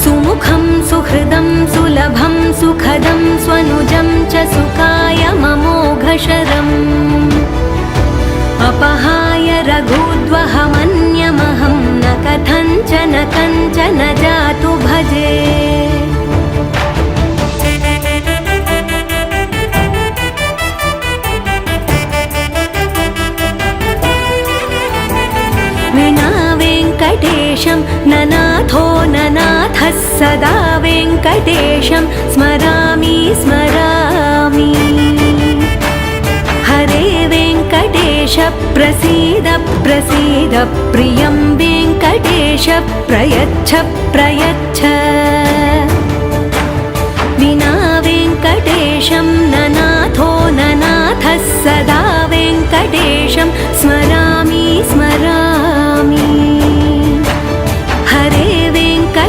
सुमुखं सुहृदं सुलभं सुखदं स्वनुजं च सुखाय ममोघशरम् अपहाय रघुद्वहमन्यमहं न कथञ्चन कञ्चन जातु भजे विना वेङ्कटेशं ननाथो ननाथः सदा वेङ्कटेशं स्मरामि स्मरामि हरे वेङ्कटेश प्रसीद प्रसीद प्रियं वेङ्कटेश प्रयच्छ प्रयच्छ